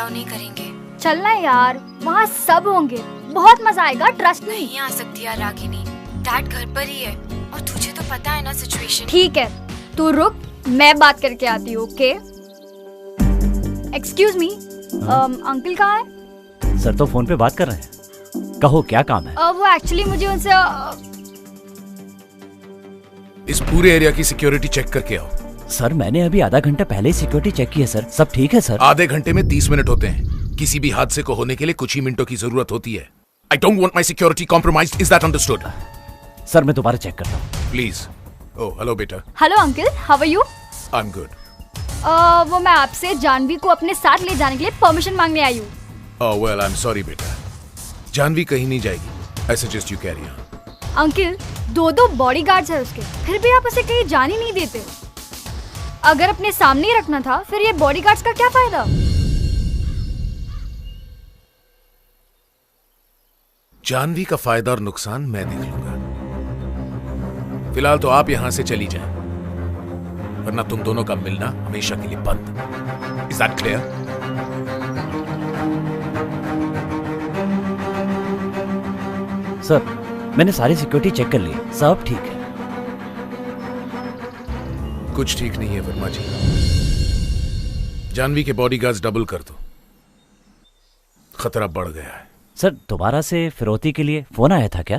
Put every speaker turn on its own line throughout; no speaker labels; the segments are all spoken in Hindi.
अलाउ नहीं करेंगे।
चलना यार, वहाँ सब होंगे, बहुत मजा आएगा, ट्रस्ट मी।
नहीं आ सकती यार रागिनी, डैड घर पर ही है और तुझे तो पता है ना सिचुएशन।
ठीक है, तू रुक, मैं बात करके आती हूँ। ओके? एक्सक्यूज मी, अंकल कहाँ है?
सर तो फोन पे बात कर रहे हैं। कहो क्या काम है?
वो एक्चुअली मुझे उनसे
इस पूरे एरिया की सिक्योरिटी चेक करके आओ।
सर मैंने अभी आधा घंटा पहले ही सिक्योरिटी चेक की है सर, सब ठीक है सर।
आधे घंटे में 30 मिनट होते हैं। किसी भी हादसे को होने के लिए कुछ ही मिनटों की जरूरत होती है। I don't want my security compromised. Is that understood?
सर मैं दोबारा चेक करता हूँ।
Please. Oh, hello बेटा।
Hello uncle, how are you?
I'm good.
वो मैं आपसे जानवी को अपने साथ ले जाने के लिए परमिशन मांगने आई हूँ।
Oh well, I'm sorry बेटा। जानवी कहीं नहीं जाएगी। I suggest you carry on.
Uncle, 2 bodyguards है उसके, फिर भी आप उसे कहीं जाने नहीं देते। अगर अपने सामने ही रखना था, फिर ये बॉडीगार्ड्स का क्या फायदा?
जानवी का फायदा और नुकसान मैं देख लूंगा। फिलहाल तो आप यहां से चली जाएं, वरना तुम दोनों का मिलना हमेशा के लिए बंद। Is that clear?
सर मैंने सारी सिक्योरिटी चेक कर ली, सब ठीक है।
कुछ ठीक नहीं है वर्मा जी। जानवी के बॉडीगार्ड्स डबल कर दो, खतरा बढ़ गया है।
सर दोबारा से फिरौती के लिए फोन आया था क्या?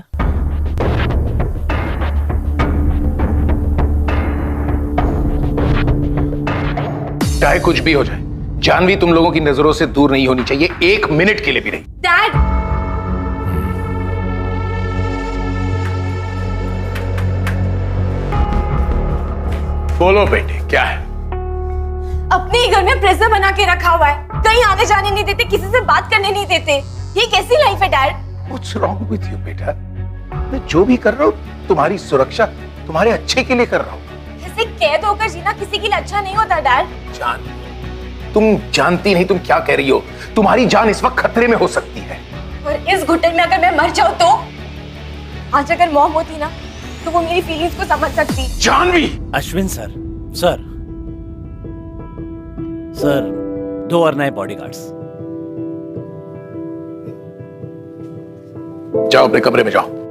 चाहे कुछ भी हो जाए, जानवी तुम लोगों की नजरों से दूर नहीं होनी चाहिए, 1 मिनट के लिए भी नहीं।
डैड,
बोलो बेटे, क्या है?
अपने ही घर में प्रेशर बना के रखा हुआ है, कहीं आने जाने नहीं देते, किसी से बात करने नहीं देते। ये कैसी लाइफ है dad?
What's wrong with you बेटा? मैं जो भी कर रहा हूँ तुम्हारी सुरक्षा, तुम्हारे अच्छे के लिए कर रहा हूँ।
ऐसे कैद होकर जीना किसी के लिए अच्छा नहीं होता डैड।
जान, तुम जानती नहीं तुम क्या कह रही हो। तुम्हारी जान इस वक्त खतरे में हो सकती है।
और इस घुटन में अगर मैं मर जाऊँ तो? आज अगर मॉम होती ना, तो वो मेरी फीलिंग्स को समझ सकती।
जानवी!
अश्विन सर, सर 2 और नए बॉडीगार्ड्स।
जाओ अपने कमरे में जाओ।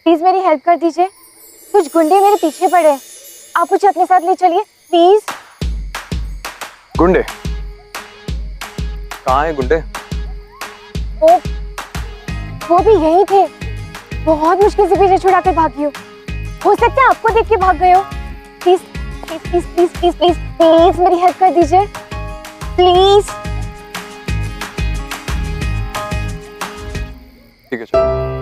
प्लीज मेरी हेल्प कर दीजिए, कुछ गुंडे मेरे पीछे पड़े हैं, आप मुझे अपने साथ ले चलिए प्लीज।
गुंडे? कहाँ हैं गुंडे?
वो भी यहीं थे, बहुत मुश्किल से पीछे छुड़ा के भागी हो सकता है आपको देख के भाग गए हो। Please please please please please please please मेरी हेल्प कर दीजिए प्लीज।
ठीक है चलो।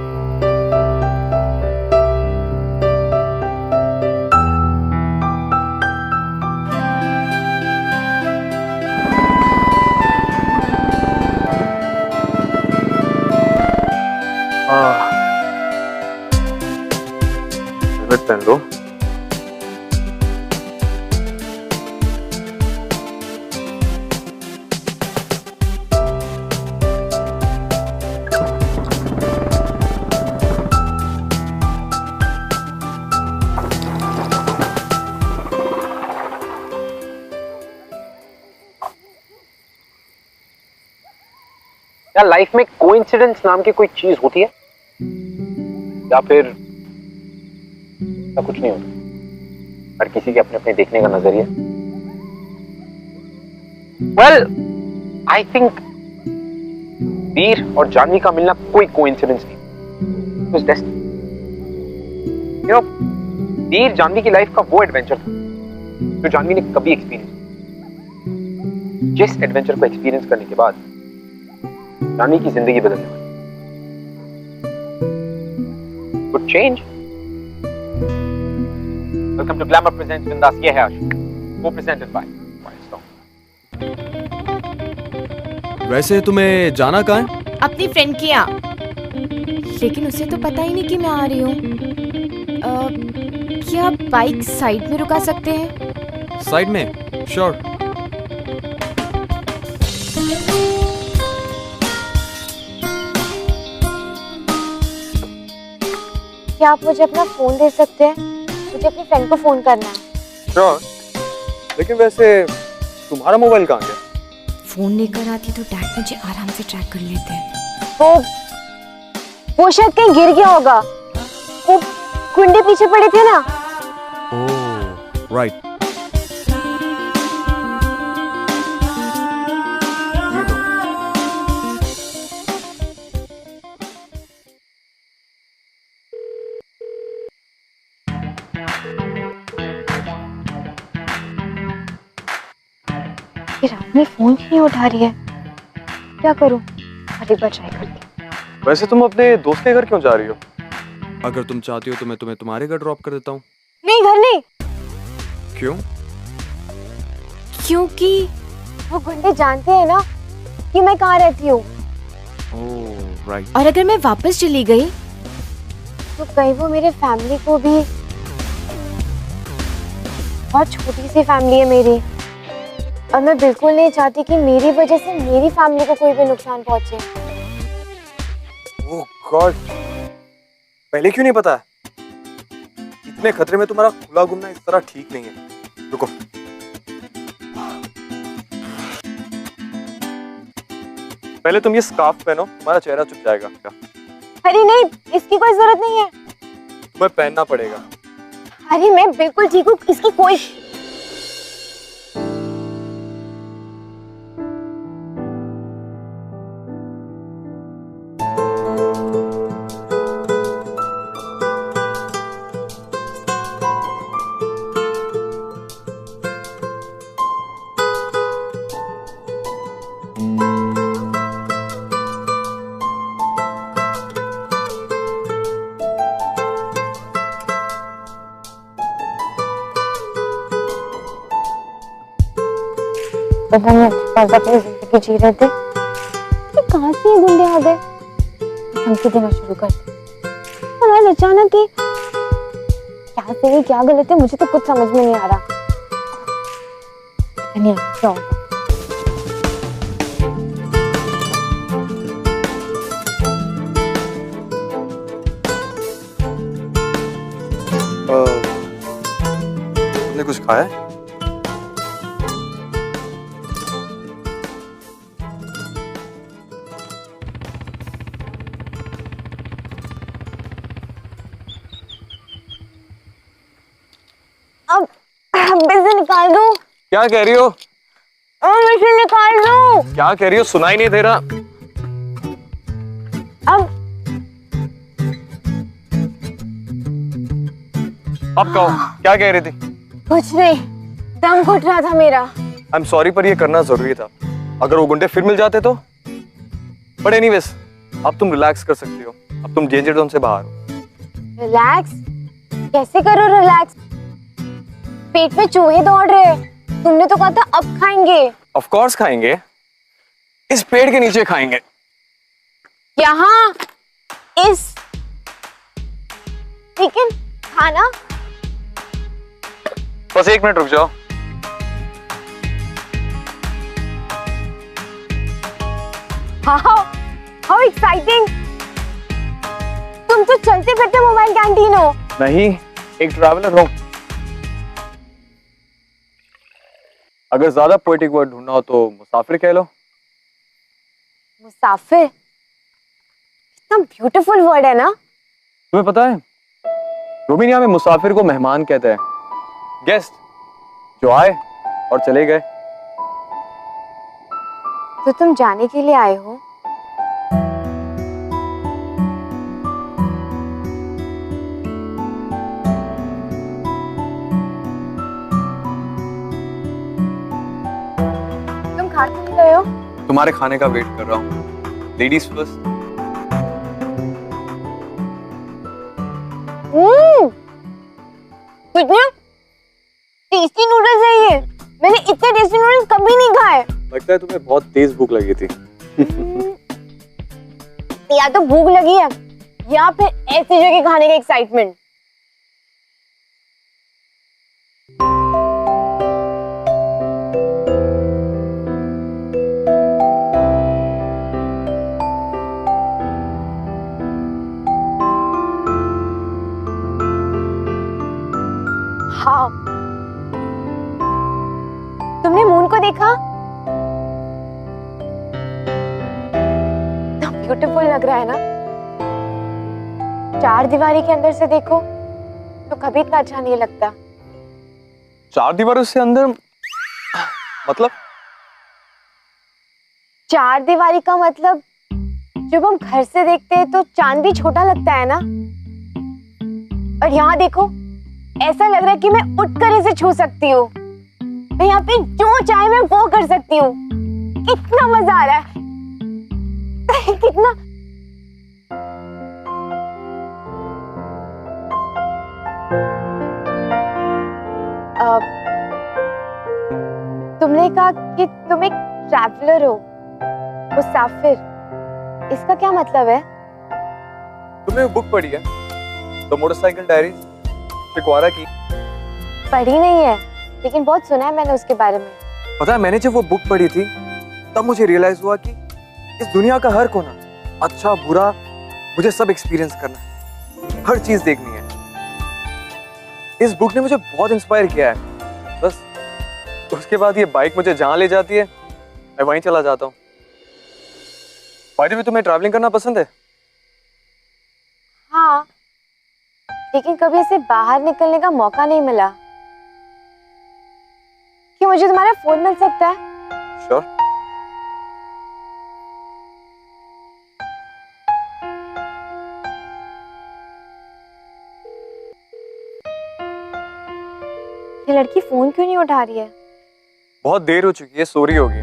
हेलमेट पहन लो।
क्या लाइफ में कोइंसिडेंस नाम की कोई चीज होती है या फिर कुछ नहीं होता? हर किसी के अपने अपने देखने का नजरिया। वेल आई थिंक वीर और जानवी का मिलना कोई कोइंसिडेंस नहीं, it was destiny. You know, Veer Jahnavi की लाइफ का वो एडवेंचर था जो जानवी ने कभी एक्सपीरियंस किया। जिस एडवेंचर को एक्सपीरियंस करने के बाद जानवी की जिंदगी बदलने वाली। Good change. Welcome to Glamour Presents Bindas. ये है आशु, co-presented by Milestone.
वैसे तुम्हें जाना कहाँ है?
अपनी फ्रेंड के यहाँ, लेकिन उसे तो पता ही नहीं कि मैं आ रही हूँ। क्या बाइक साइड में रुका सकते हैं?
साइड में? श्योर।
क्या आप मुझे अपना फोन दे सकते हैं? मुझे अपनी फ्रेंड को फोन करना है।
श्योर, लेकिन वैसे तुम्हारा मोबाइल कहाँ गया?
फोन लेकर आती तो डैड मुझे आराम से ट्रैक कर लेते हैं।
वो शायद कहीं गिर गया होगा। वो गुंडे पीछे पड़े थे ना।
ओह, राइट।
ये रानी फोन क्यों नहीं उठा रही है? क्या करूं? एक बार ट्राई करती हूँ।
वैसे तुम अपने दोस्त के घर क्यों जा रही हो?
अगर तुम चाहती हो तो मैं तुम्हें तुम्हारे घर ड्रॉप कर देता हूँ।
नहीं, घर नहीं।
क्यों?
क्योंकि
वो गुंडे जानते हैं ना कि मैं कहाँ रहती हूँ।
ओह, राइट।
और अगर मैं वापस चली गई
तो कहीं वो मेरे फैमिली को भी, बहुत छोटी सी फैमिली है मेरी, और मैं बिल्कुल नहीं चाहती कि मेरी वजह से मेरी फैमिली को कोई भी नुकसान पहुंचे।
ओह गॉड, पहले क्यों नहीं पता? इतने खतरे में तुम्हारा खुला घूमना इस तरह ठीक नहीं है। रुको, पहले तुम ये स्कार्फ पहनो, तुम्हारा चेहरा छुप जाएगा।
अरे नहीं, इसकी कोई जरूरत नहीं है।
तुम्हें पहनना पड़ेगा।
अरे मैं बिल्कुल ठीक हूँ, इसकी कोई। पता नहीं पापा अपनी जिंदगी जी रहे थे, ये कहाँ से ये गुंडे आ गए? धमकी देना शुरू कर दी। और आज अचानक ही क्या सही क्या गलत है, मुझे तो कुछ समझ में नहीं आ रहा। नहीं क्या होगा?
तुमने कुछ खाया है?
बिजली निकाल दो।
क्या कह रही हो?
मशीन निकाल दो।
क्या कह रही हो? सुनाई नहीं दे रहा। अब कहो, क्या कह रही थी?
कुछ नहीं, दम घुट रहा था मेरा।
आई एम सॉरी, पर ये करना जरूरी था। अगर वो गुंडे फिर मिल जाते तो। बट एनीवेज, अब तुम रिलैक्स कर सकती हो। अब तुम डेंजर जोन से बाहर हो।
रिलैक्स? कैसे करो रिलैक्स? पेट में चूहे दौड़ रहे हैं। तुमने तो कहा था अब खाएंगे।
ऑफ कोर्स खाएंगे, इस पेड़ के नीचे खाएंगे।
यहाँ इस, लेकिन खाना?
बस 1 मिनट रुक जाओ।
How exciting! तुम तो चलते फिरते मोबाइल कैंटीन हो।
नहीं, एक ट्रैवलर हूं। अगर ज्यादा पोएटिक वर्ड ढूंढना हो तो मुसाफिर कह लो।
मुसाफिर? इतना ब्यूटीफुल वर्ड है ना।
तुम्हें पता है, रोमानिया में मुसाफिर को मेहमान कहते हैं। गेस्ट जो आए और चले गए।
तो तुम जाने के लिए आए हो? तुम खा क्यों नहीं रहे हो?
तुम्हारे खाने का वेट कर रहा हूँ। Ladies first.
कितने टेस्टी नूडल्स है ये। मैंने इतने टेस्टी नूडल्स कभी नहीं खाए।
लगता है तुम्हें बहुत तेज भूख लगी थी।
या तो भूख लगी है या फिर ऐसी जगह खाने का एक्साइटमेंट। हाँ, तुमने मून को देखा? ब्यूटीफुल लग रहा है ना? चार दीवारी के अंदर से देखो तो कभी इतना अच्छा नहीं लगता।
चार दीवारों से अंदर मतलब?
चार दीवारी का मतलब जब हम घर से देखते हैं तो चांद भी छोटा लगता है ना। और यहाँ देखो, ऐसा लग रहा है कि मैं उठकर इसे छू सकती हूँ। मैं यहाँ पे जो चाहे मैं वो कर सकती हूँ। कितना मजा आ रहा है। कितना तुमने कहा कि तुम एक ट्रैवलर हो, मुसाफिर। इसका क्या मतलब है?
तुमने बुक पढ़ी है द मोटरसाइकिल डायरीज, पिक्वारा की?
पढ़ी नहीं है, लेकिन बहुत सुना है मैंने उसके बारे में।
पता है, मैंने जब वो बुक पढ़ी थी तब मुझे रियलाइज हुआ कि इस दुनिया का हर कोना, अच्छा बुरा, मुझे सब एक्सपीरियंस करना है, हर चीज देखनी है। इस बुक ने मुझे बहुत इंस्पायर किया है। बस उसके बाद ये बाइक मुझे जहां ले जाती है मैं वहीं चला जाता हूँ। बाय द वे, तुम्हें ट्रैवलिंग करना पसंद है?
हाँ, लेकिन कभी ऐसे बाहर निकलने का मौका नहीं मिला। क्या मुझे तुम्हारा फोन मिल सकता है?
श्योर।
ये लड़की फोन क्यों नहीं उठा रही है?
बहुत देर हो चुकी है, सो रही होगी।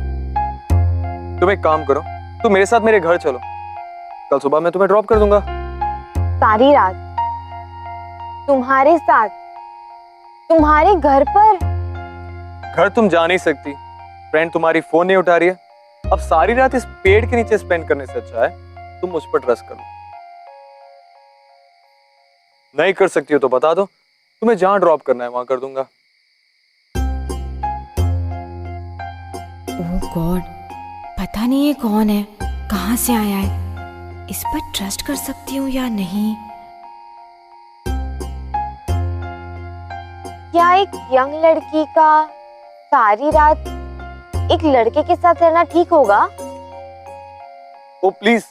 तुम एक काम करो, तुम मेरे साथ मेरे घर चलो, कल सुबह मैं तुम्हें ड्रॉप कर दूंगा।
सारी रात तुम्हारे साथ, तुम्हारे घर पर?
घर तुम जा नहीं सकती, फ्रेंड तुम्हारी फोन नहीं उठा रही है। अब सारी रात इस पेड़ के नीचे स्पेंड करने से अच्छा है तुम मुझ पर ट्रस्ट करो। नहीं कर सकती हो तो बता दो, तुम्हें जहां ड्रॉप करना है वहां कर दूंगा।
ओह गॉड, पता नहीं ये कौन है, कहाँ से आया है, इस पर ट्रस्ट कर सकती हूँ या नहीं।
क्या एक यंग लड़की का सारी रात एक लड़के के साथ रहना ठीक होगा?
ओ प्लीज,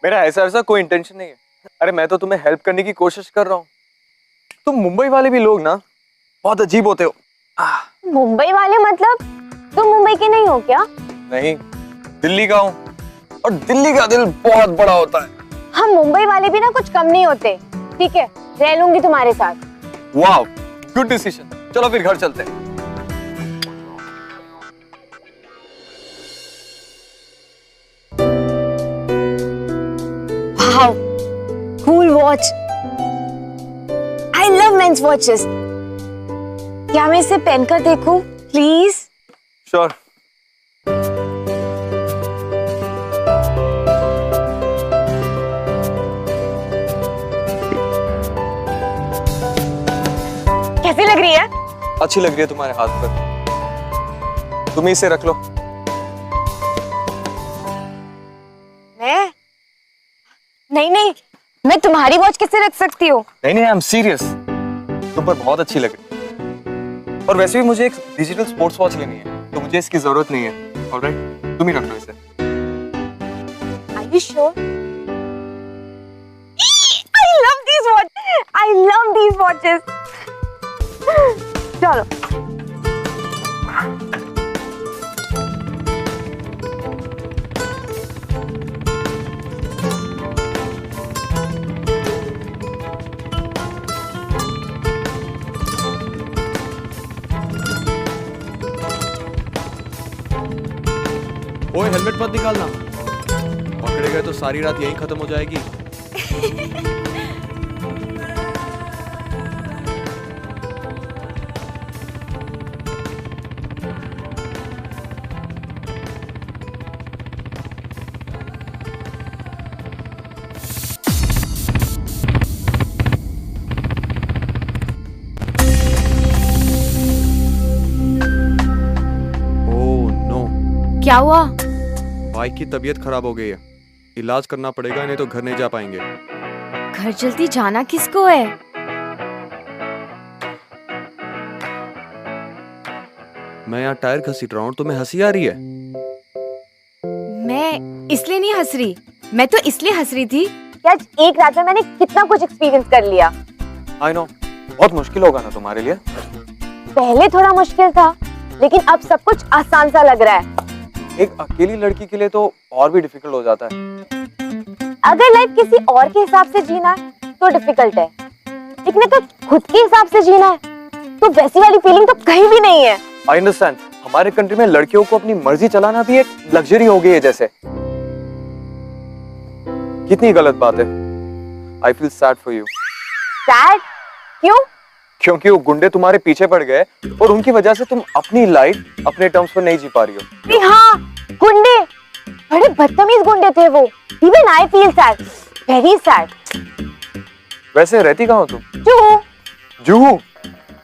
मेरा ऐसा कोई इंटेंशन नहीं है। अरे मैं तो तुम्हें हेल्प करने की कोशिश कर रहा हूँ। तुम मुंबई वाले भी लोग ना बहुत अजीब होते हो।
मुंबई वाले मतलब तुम मुंबई के नहीं हो क्या?
नहीं, दिल्ली का हूँ, और दिल्ली का दिल बहुत बड़ा होता है।
हम मुंबई वाले भी ना कुछ कम नहीं होते। ठीक है, रह लूंगी तुम्हारे साथ।
वाह, गुड डिसीजन। चलो फिर घर चलते हैं।
Wow, cool watch. I love men's watches. क्या मैं इसे पहनकर देखूं, प्लीज?
श्योर।
कैसी लग रही है?
अच्छी लग रही है तुम्हारे हाथ पर। तुम इसे रख लो।
मैं? नहीं, मैं तुम्हारी वॉच कैसे रख सकती हूँ?
नहीं, आई एम सीरियस। तुम पर बहुत अच्छी लग रही है। और वैसे भी मुझे एक डिजिटल स्पोर्ट्स वॉच लेनी है, तो मुझे इसकी जरूरत नहीं है। ऑलराइट, तुम ही रख लो इसे।
Are you sure? I love these watches. I love these watches. चलो।
ओए, हेलमेट मत निकालना, पकड़े गए तो सारी रात यहीं खत्म हो जाएगी।
क्या हुआ?
बाइक की तबीयत खराब हो गई है, इलाज करना पड़ेगा, नहीं तो घर नहीं जा पाएंगे।
घर जल्दी जाना किसको है?
मैं यहाँ टायर घसीट रहा हूँ, तुम्हें हंसी आ रही है?
मैं इसलिए नहीं हंस रही, मैं तो इसलिए हंस रही थी
कि आज एक रात में मैंने कितना कुछ एक्सपीरियंस कर लिया।
आई नो, बहुत मुश्किल होगा ना तुम्हारे लिए।
पहले थोड़ा मुश्किल था, लेकिन अब सब कुछ आसान सा लग रहा है।
एक अकेली लड़की के लिए तो और भी डिफिकल्ट हो जाता है।
अगर लाइफ किसी और के हिसाब से जीना है तो डिफिकल्ट है, लेकिन अगर खुद के हिसाब से जीना है तो वैसी वाली फीलिंग तो कहीं भी नहीं है।
आई अंडरस्टैंड, हमारे कंट्री में लड़कियों को अपनी मर्जी चलाना भी एक लग्जरी हो गई है जैसे। कितनी गलत बात है। I feel sad for you.
Sad? क्यों?
क्योंकि वो गुंडे तुम्हारे पीछे पड़ गए और उनकी वजह से तुम अपनी लाइफ अपने टर्म्स पर नहीं जी पा रही हो।
हाँ, गुंडे, बड़े बदतमीज गुंडे थे वो। Even I feel sad, very sad।
वैसे रहती कहाँ हो तुम?
जुहू।
जुहू?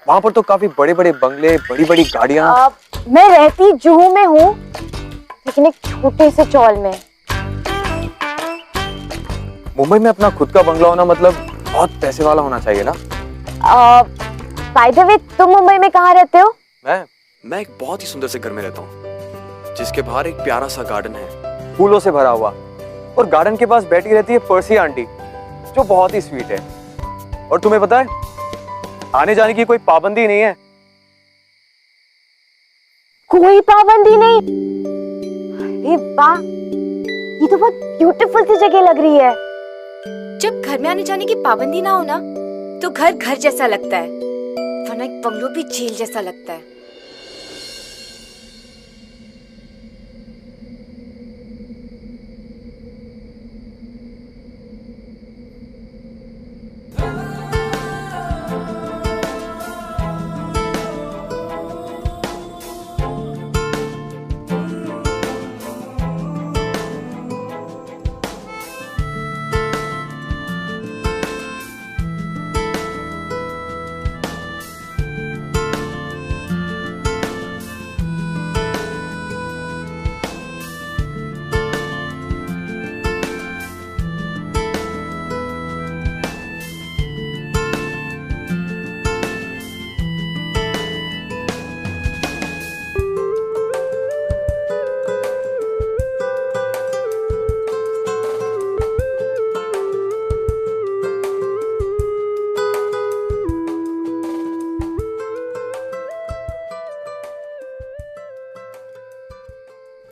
वहाँ पर तो काफी बड़े बड़े बंगले, बड़ी बड़ी गाड़ियाँ।
मैं रहती जुहू में हूँ, लेकिन एक छोटे से चौल में।
मुंबई में अपना खुद का बंगला होना मतलब बहुत पैसे वाला होना चाहिए ना।
बाय द वे, तुम मुंबई में कहाँ रहते हो?
मैं एक बहुत ही सुंदर से घर में रहता हूँ, जिसके बाहर एक प्यारा सा गार्डन है,
फूलों से भरा हुआ। और गार्डन के पास बैठी रहती है पर्सी आंटी, जो बहुत ही स्वीट है। और तुम्हें पता है, आने जाने की कोई पाबंदी नहीं है।
कोई पाबंदी नहीं? अरे वाह, ये तो बहुत ब्यूटीफुल सी जगह लग रही है।
जब घर में आने जाने की पाबंदी ना हो ना, तो घर घर जैसा लगता है, वरना एक बंगलो भी जेल जैसा लगता है।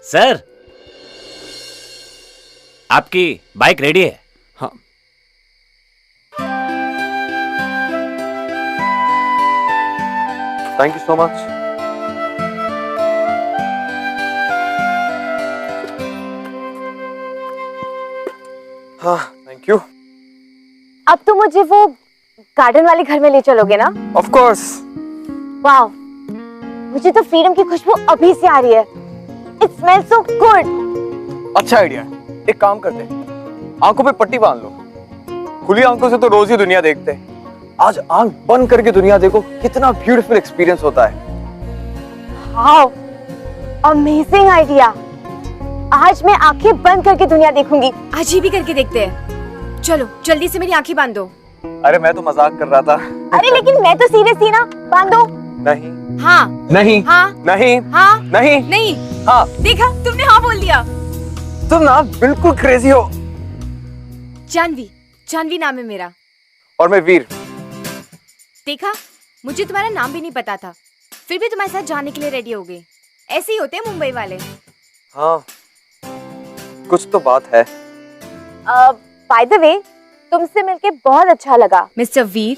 सर, आपकी बाइक रेडी है?
हाँ।
Thank you so much. हाँ, थैंक यू।
अब तो मुझे वो गार्डन वाले घर में ले चलोगे ना?
Of course.
वाह, मुझे तो फ्रीडम की खुशबू अभी से आ रही है। It smells so good।
अच्छा आइडिया है। एक काम करते हैं, आंखों पे पट्टी बांध लो। खुली आंखों से तो रोज ही दुनिया देखते हैं, आज आंख बंद करके दुनिया देखो, कितना ब्यूटीफुल एक्सपीरियंस होता है।
Wow, amazing idea. आज मैं आंखें बंद करके दुनिया देखूंगी।
आज ही भी करके देखते हैं। चलो जल्दी से मेरी आंखें बांध दो।
अरे मैं तो मजाक कर रहा था।
अरे लेकिन मैं तो सीरियस थी ना। बांधो।
नहीं
हाँ
नहीं
हाँ
नहीं
हाँ
नहीं
नहीं।
हाँ।
देखा, तुमने हाँ बोल दिया।
तुम ना बिल्कुल क्रेजी हो।
जानवी, जानवी नाम है मेरा।
और मैं वीर।
देखा, मुझे तुम्हारा नाम भी नहीं पता था, फिर भी तुम्हारे साथ जाने के लिए रेडी हो गए। ऐसे ही होते हैं मुंबई वाले।
हाँ, कुछ तो बात है।
बाय द वे, तुमसे मिलके बहुत अच्छा लगा
मिस्टर वीर।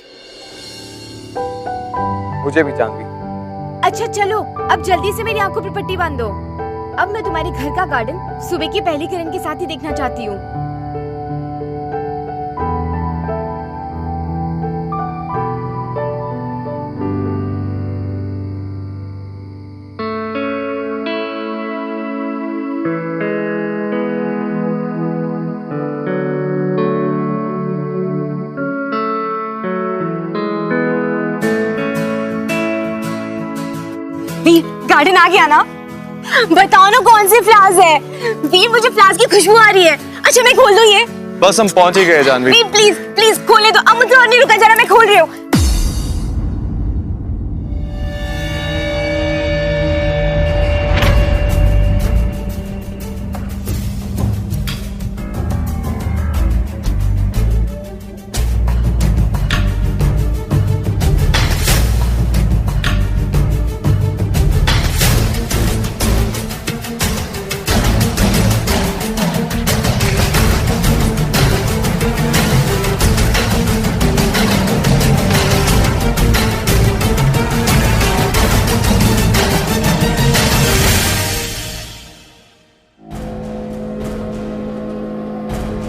मुझे भी जानवी।
अच्छा चलो, अब जल्दी से मेरी आंखों पर पट्टी बांध दो। अब मैं तुम्हारे घर का गार्डन सुबह की पहली किरण के साथ ही देखना चाहती हूँ। वीर, गार्डन आ गया ना? बताओ ना कौन सी फ्लावर्स है। वीर मुझे फ्लावर्स की खुशबू आ रही है। अच्छा मैं खोल दूं ये?
बस हम पहुंच ही गए जानवी।
वीर प्लीज प्लीज खोले दो। अब मुझे और नहीं रुका, जरा मैं खोल रही हूँ।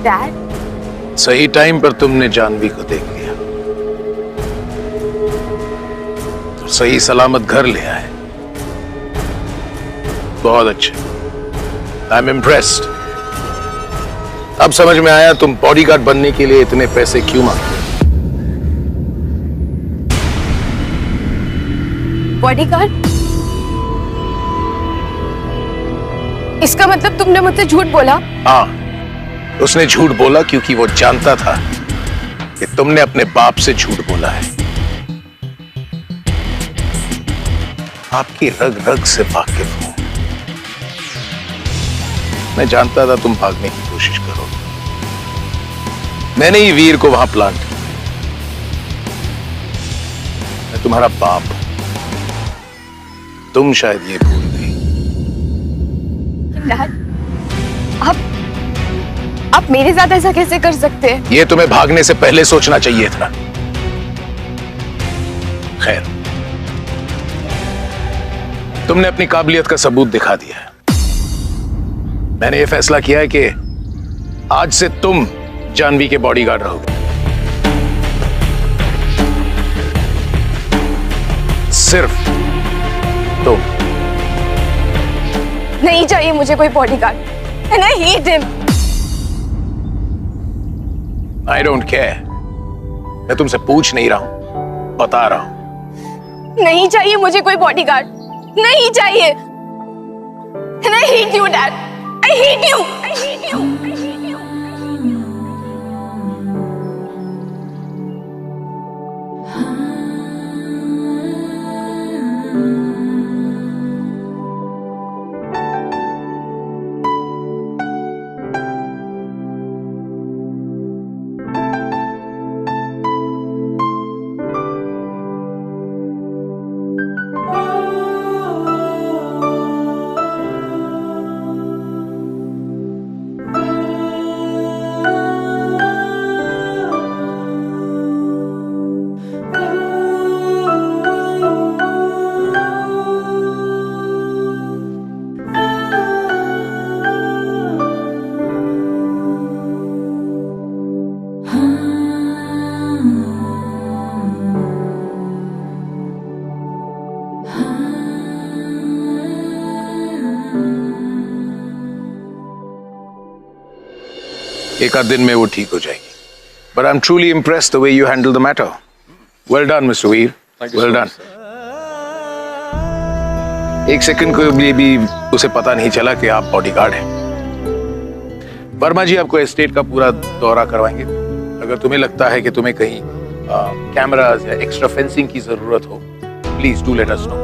डैड,
सही टाइम पर तुमने जानवी को देख लिया तो सही सलामत घर ले आए। बहुत अच्छे, आई एम इम्प्रेस्ड। अब समझ में आया तुम बॉडीगार्ड बनने के लिए इतने पैसे क्यों मांगते।
बॉडीगार्ड? इसका मतलब तुमने मुझसे झूठ बोला?
हाँ, उसने झूठ बोला क्योंकि वो जानता था कि तुमने अपने बाप से झूठ बोला है। आपकी रग रग से वाकिफ हूं। मैं जानता था तुम भागने की कोशिश करोगे। मैंने ही वीर को वहां प्लांट किया। मैं तुम्हारा बाप हूं। तुम शायद ये भूल गई।
डैड, आप मेरे साथ ऐसा कैसे कर सकते हैं?
ये तुम्हें भागने से पहले सोचना चाहिए था। खैर, तुमने अपनी काबिलियत का सबूत दिखा दिया है। मैंने ये फैसला किया है कि आज से तुम जानवी के बॉडीगार्ड रहोगे। सिर्फ तुम।
नहीं चाहिए मुझे कोई bodyguard. And I hate him.
I don't care. मैं तुमसे पूछ नहीं रहा हूं, बता रहा हूं।
नहीं चाहिए मुझे कोई बॉडीगार्ड। नहीं चाहिए। And I hate you, Dad. I hate you. I hate you. I hate you.
एक आध दिन में वो ठीक हो जाएगी। But I'm truly impressed the way you handled the matter. Well done, Mr. Veer. Well done. एक सेकंड को भी उसे पता नहीं चला कि आप बॉडीगार्ड हैं। वर्मा जी आपको एस्टेट का पूरा दौरा करवाएंगे। अगर तुम्हें लगता है कि तुम्हें कहीं कैमरास या एक्स्ट्रा फेंसिंग की जरूरत हो, please do let us know.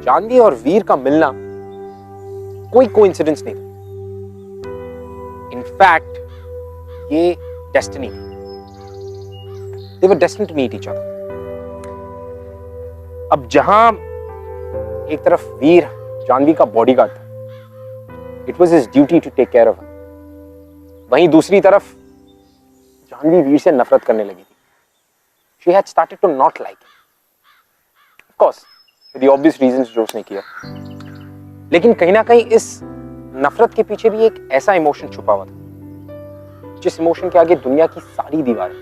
Janvi और वीर का मिलना कोई कोइंसिडेंस नहीं था। इनफैक्ट ये डेस्टिनी थी। They were destined to meet each other. अब जहां एक तरफ वीर जानवी का बॉडीगार्ड था, it was his duty to take care of her. वहीं दूसरी तरफ जानवी वीर से नफरत करने लगी थी। She had started to not like him. Of course, for the obvious reasons जो उसने किया। लेकिन कहीं ना कहीं इस नफरत के पीछे भी एक ऐसा इमोशन छुपा हुआ था, जिस इमोशन के आगे दुनिया की सारी दीवारें,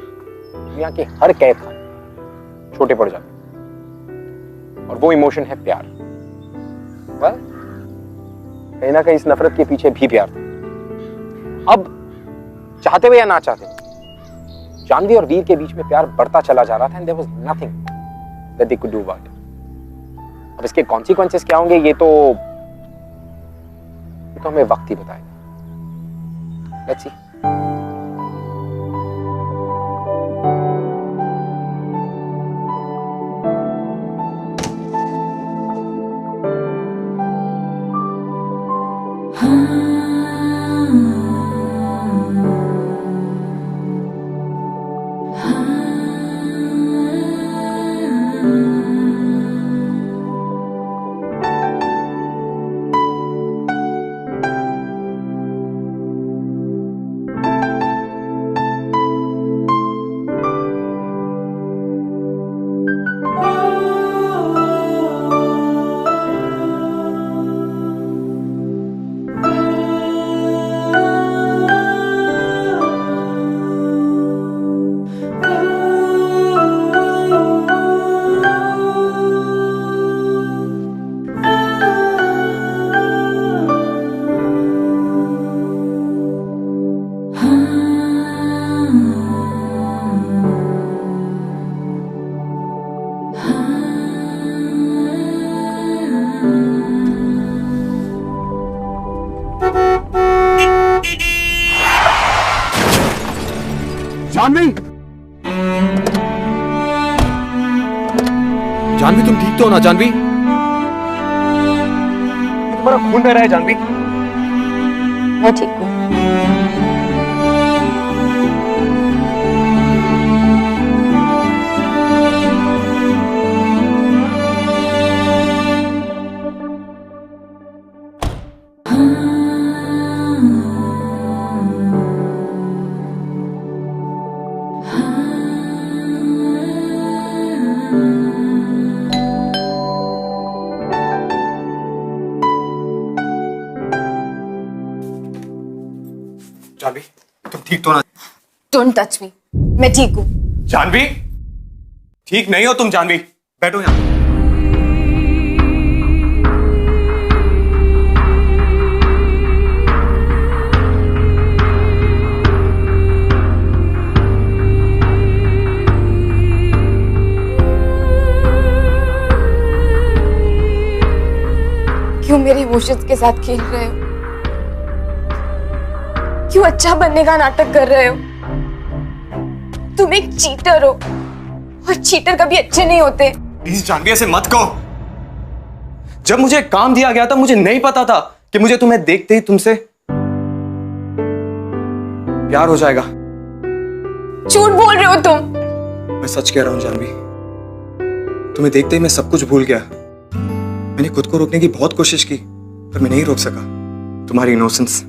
दुनिया के हर कैद खाने छोटे पड़ जाते। और वो इमोशन है प्यार। कहीं ना कहीं इस नफरत के पीछे भी प्यार था। अब चाहते हुए या ना चाहते हुए, जानवी और वीर के बीच में प्यार बढ़ता चला जा रहा था and there was nothing that they could do about it. अब इसके कॉन्सिक्वेंसेस क्या होंगे ये तो हमें वक्त ही बताएगा। Let's see.
जानवी, जानवी तुम ठीक तो हो ना? जानवी, तुम्हारा खून बह रहा है। जानवी,
मैं ठीक हूँ।
जानवी तुम ठीक तो ना?
डोंट टच मी, मैं ठीक हूँ।
जानवी, ठीक नहीं हो तुम। जानवी, बैठो यहाँ।
क्यों मेरे इमोशंस के साथ खेल रहे हो? क्यों अच्छा बनने का नाटक कर रहे हो? तुम एक चीटर हो और चीटर कभी अच्छे नहीं होते।
प्लीज जानवी ऐसे मत कहो। जब मुझे काम दिया गया था मुझे नहीं पता था कि मुझे तुम्हें देखते ही तुमसे प्यार हो जाएगा।
झूठ बोल रहे हो तुम।
मैं सच कह रहा हूं जानवी, तुम्हें देखते ही मैं सब कुछ भूल गया। मैंने खुद को रोकने की बहुत कोशिश की पर मैं नहीं रोक सका। तुम्हारी इनोसेंस,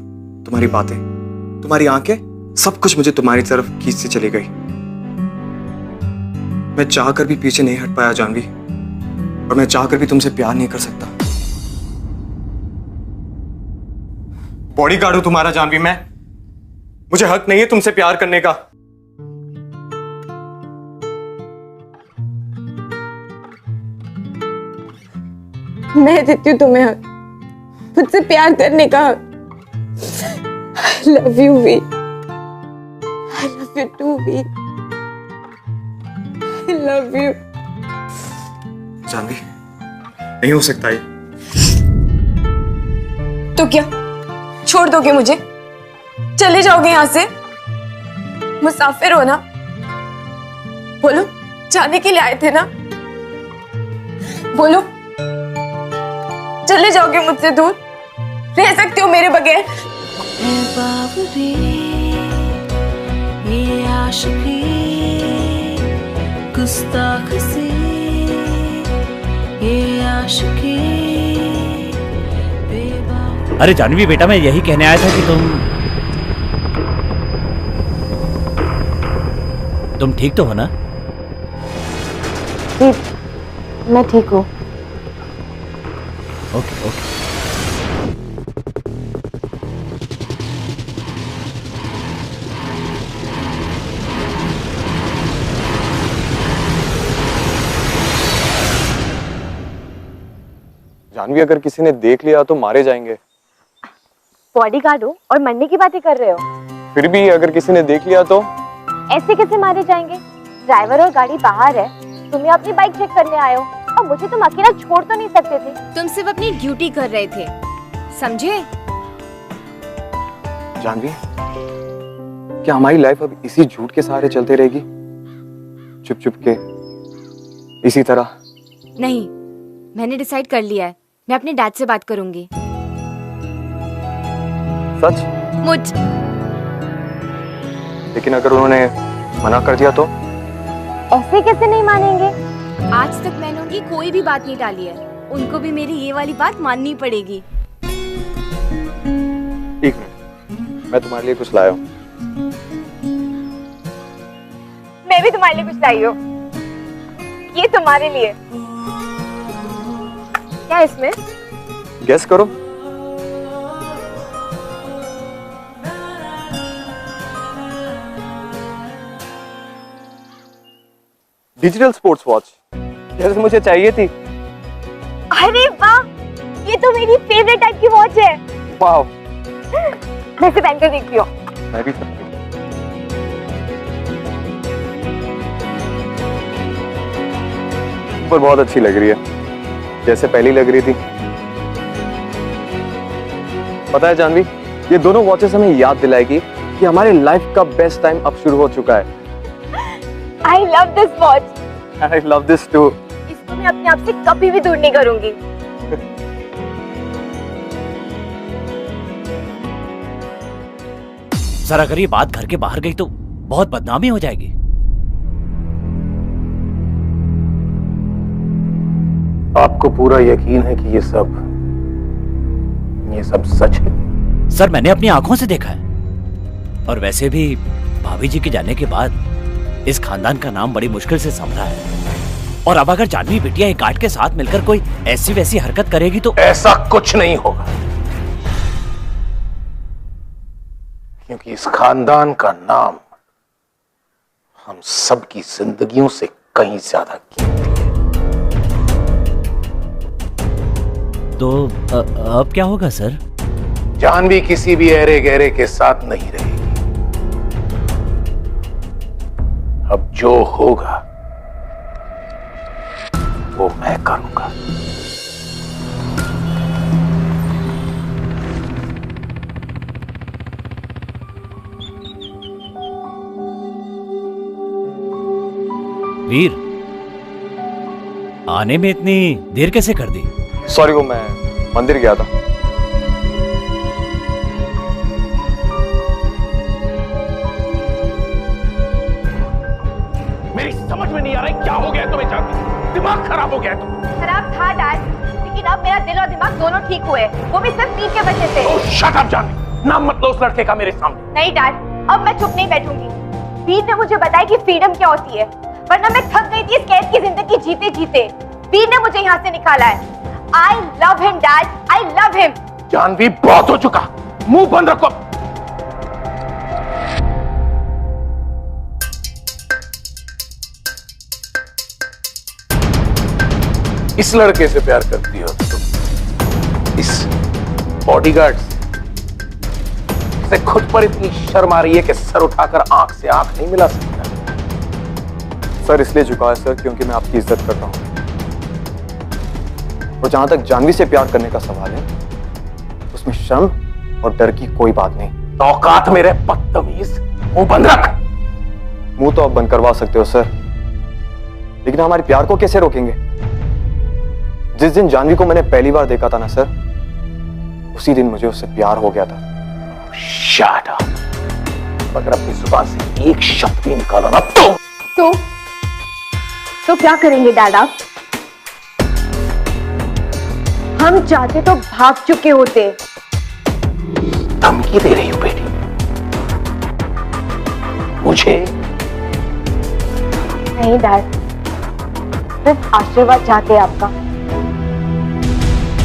तुम्हारी बातें, तुम्हारी आंखें, सब कुछ मुझे तुम्हारी तरफ खींचती चली गई। मैं चाहकर भी पीछे नहीं हट पाया जानवी, और मैं चाहकर भी तुमसे प्यार नहीं कर सकता। बॉडीगार्ड हूं तुम्हारा जानवी मैं। मुझे हक नहीं है तुमसे प्यार करने का।
मैं देती हूँ तुम्हें हक, मुझसे प्यार करने का हक। I love you, वी। I love you too, वी। I love you।
जानवी, नहीं हो सकता ये।
तो क्या छोड़ दोगे मुझे? चले जाओगे यहाँ से? मुसाफिर हो ना? बोलो, जाने के लिए आए थे ना? बोलो, चले जाओगे मुझसे दूर? रह सकते हो मेरे बगैर?
बाबरी ये आशिकी गुस्ताख सी ये आशिकी।
अरे जानवी बेटा, मैं यही कहने आया था कि तुम ठीक तो हो ना?
मैं ठीक हूँ।
Okay okay.
जानवी, अगर किसी ने देख लिया तो मारे जाएंगे।
बॉडीगार्ड हो और मरने की बातें कर रहे हो?
फिर भी अगर किसी ने देख लिया तो?
ऐसे कैसे मारे जाएंगे? ड्राइवर और गाड़ी बाहर है, तुम्हें अपनी बाइक चेक करने आए हो और मुझे तुम अकेला छोड़ तो नहीं सकते थे।
तुम सिर्फ अपनी ड्यूटी कर रहे थे, समझे?
जानवी, क्या हमारी लाइफ अब इसी झूठ के सहारे चलते रहेगी? चुप चुप के इसी तरह?
नहीं, मैंने डिसाइड कर लिया है, मैं अपने डैड से बात करूंगी।
सच?
मुझ
लेकिन अगर उन्होंने मना कर दिया तो?
ऐसे कैसे नहीं मानेंगे?
आज तक मैंने उनकी कोई भी बात नहीं टाली है, उनको भी मेरी ये वाली बात माननी पड़ेगी।
एक मिनट, मैं तुम्हारे लिए कुछ लाया हूँ।
मैं भी तुम्हारे लिए कुछ लाई हूँ। ये तुम्हारे लिए। क्या है इसमें?
गेस करो। डिजिटल स्पोर्ट्स वॉच, जैसे मुझे चाहिए थी।
अरे वाह, ये तो मेरी फेवरेट टाइप की वॉच है।
वाह,
मैं इसे पहन कर देखती हूँ।
मैं भी। पर बहुत अच्छी लग रही है, जैसे पहली लग रही थी। पता है जानवी, ये दोनों वॉचेस हमें याद दिलाएगी कि हमारे लाइफ का बेस्ट टाइम अब शुरू हो चुका है।
I love this watch.
I love this too.
इसको मैं अपने आप से कभी भी दूर नहीं करूंगी।
सर अगर ये बात घर के बाहर गई तो बहुत बदनामी हो जाएगी।
आपको पूरा यकीन है कि ये सब सच है?
सर मैंने अपनी आंखों से देखा है, और वैसे भी भाभी जी के जाने के बाद इस खानदान का नाम बड़ी मुश्किल से संभला है। और अब अगर जानवी बिटिया एक गार्ड के साथ मिलकर कोई ऐसी वैसी हरकत करेगी तो?
ऐसा कुछ नहीं होगा, क्योंकि इस खानदान का नाम हम सबकी जिंदगियों से कहीं ज्यादा कीमती है।
तो अब क्या होगा सर?
जानवी किसी भी अहरे गहरे के साथ नहीं रहेगी। अब जो होगा वो मैं करूंगा।
वीर, आने में इतनी देर कैसे कर दी?
सॉरी, वो मैं मंदिर गया था।
मेरी समझ में नहीं आ रहा है क्या हो गया तुम्हें जानवी? दिमाग खराब हो गया है तुम्हें?
खराब था डैड, लेकिन अब मेरा दिल और दिमाग दोनों ठीक हुए, वो भी सिर्फ मीत के वजह से।
ओह शट अप जानवी, नाम मत लो उस लड़के का मेरे सामने।
नहीं डैड, अब मैं चुप नहीं बैठूंगी। वीर ने मुझे बताया कि फ्रीडम क्या होती है, वरना मैं थक गई थी इस कैद की जिंदगी जीते जीते। वीर ने मुझे यहाँ से निकाला है। I love him, Dad. I love him.
Janvi बहुत हो चुका, मुंह बंद रखो। इस लड़के से प्यार करती हो तुम? इस बॉडीगार्ड से खुद पर इतनी शर्म आ रही है कि सर उठाकर आंख से आंख नहीं मिला सकता?
सर इसलिए झुका है सर क्योंकि मैं आपकी इज्जत करता हूँ, और जहां तक जानवी से प्यार करने का सवाल है उसमें शर्म और डर की कोई बात नहीं।
औकात मेरे बदतमीज, मुंह बंद रख।
मुंह तो आप बंद करवा सकते हो सर, लेकिन हमारे प्यार को कैसे रोकेंगे? जिस दिन जानवी को मैंने पहली बार देखा था ना सर, उसी दिन मुझे उससे प्यार हो गया था।
Shut up. अगर अपनी जुबान से एक शब्द भी निकाला ना
तो क्या करेंगे डैड आप? हम चाहते तो भाग चुके होते।
धमकी दे रही हो बेटी मुझे?
नहीं डैड, सिर्फ आशीर्वाद चाहते हैं आपका।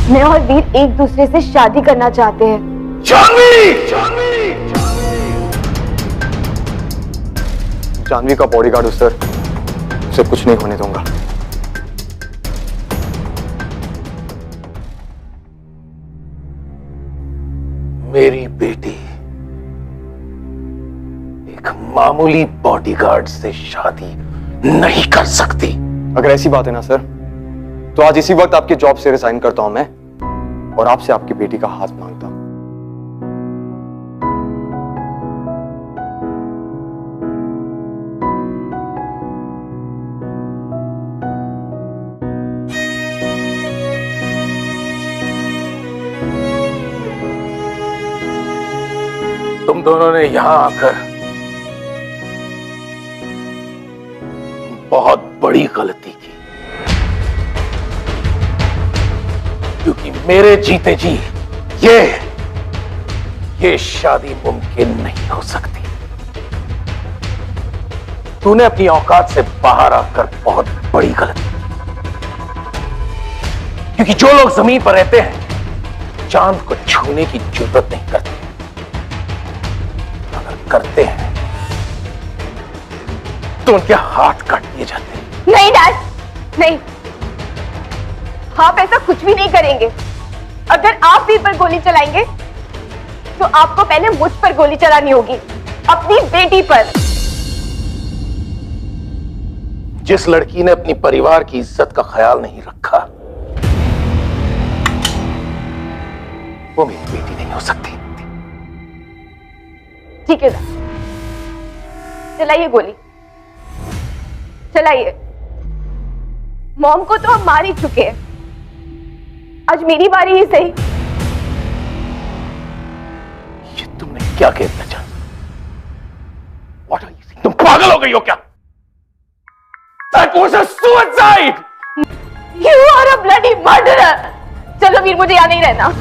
मैं और वीर एक दूसरे से शादी करना चाहते हैं।
जानवी!
जानवी का बॉडीगार्ड हूं सर, उसे कुछ नहीं होने दूंगा।
मेरी बेटी एक मामूली बॉडीगार्ड से शादी नहीं कर सकती।
अगर ऐसी बात है ना सर, तो आज इसी वक्त आपके जॉब से रिजाइन करता हूं मैं और आपसे आपकी बेटी का हाथ मांगता हूं।
तुम दोनों ने यहां आकर बहुत बड़ी गलती की, क्योंकि मेरे जीते जी ये शादी मुमकिन नहीं हो सकती। तूने अपनी औकात से बाहर आकर बहुत बड़ी गलती की, क्योंकि जो लोग जमीन पर रहते हैं चांद को छूने की जरूरत नहीं करते, अगर करते हैं तो उनके हाथ काट दिए जाते हैं।
नहीं डैड, नहीं, आप ऐसा कुछ भी नहीं करेंगे। अगर आप वीर पर गोली चलाएंगे तो आपको पहले मुझ पर गोली चलानी होगी, अपनी बेटी पर।
जिस लड़की ने अपनी परिवार की इज्जत का ख्याल नहीं रखा, वो मेरी बेटी नहीं हो सकती।
ठीक है डैड, चलाइए गोली, चलाइए। मॉम को तो हम मार ही चुके हैं, आज मेरी बारी ही सही।
ये तुमने क्या कह दिया जान? What are you saying? तुम पागल हो गई हो क्या? That was a suicide!
You are a bloody murderer! चलो वीर, मुझे यहाँ नहीं रहना।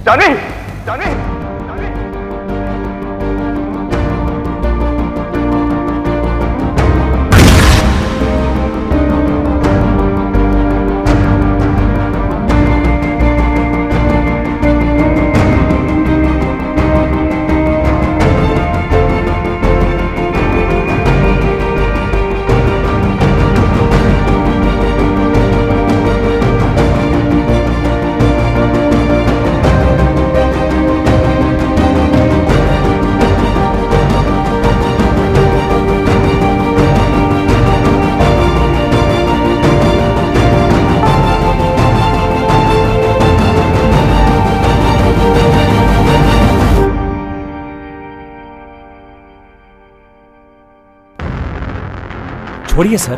जाने, जाने,
छोड़िए sir.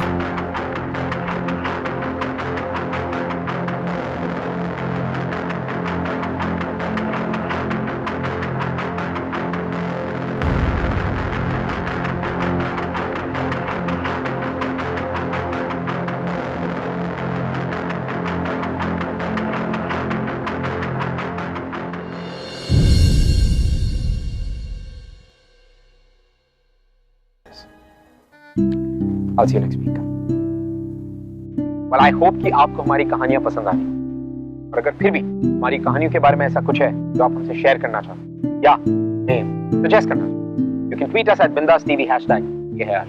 I'll see you next week.
Well, I hope कि आपको हमारी कहानियां पसंद आई, और अगर फिर भी हमारी कहानियों के बारे में ऐसा कुछ है जो आप हमसे शेयर करना चाहते हैं या सजेस्ट करना चाहते हैं, you can tweet us at Bindas TV #. ये है आज।